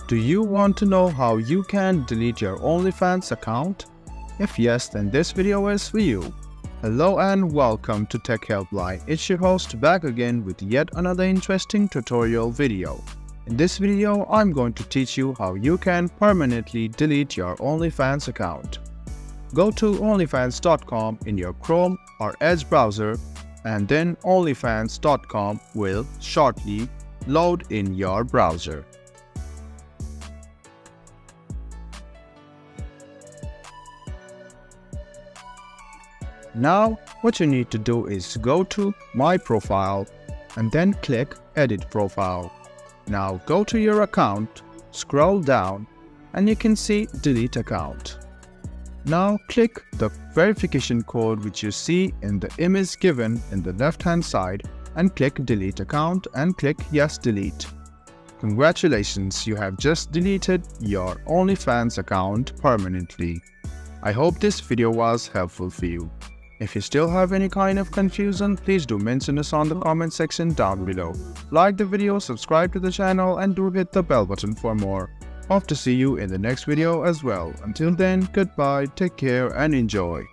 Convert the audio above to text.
Do you want to know how you can delete your Onlyfans account? If yes, then this video is for you. Hello and welcome to Tech Helpline. It's your host back again with yet another interesting tutorial video. In this video, I'm going to teach you how you can permanently delete your Onlyfans account. Go to onlyfans.com in your Chrome or Edge browser, and then onlyfans.com will shortly load in your browser. Now, what you need to do is go to My Profile and then click Edit Profile. Now go to your account, scroll down, and you can see Delete Account. Now click the verification code which you see in the image given in the left hand side and click Delete Account and click Yes Delete. Congratulations, you have just deleted your Onlyfans account permanently. I hope this video was helpful for you. If you still have any kind of confusion, please do mention us on the comment section down below. Like the video, subscribe to the channel, and do hit the bell button for more. Hope to see you in the next video as well. Until then, goodbye, take care and enjoy.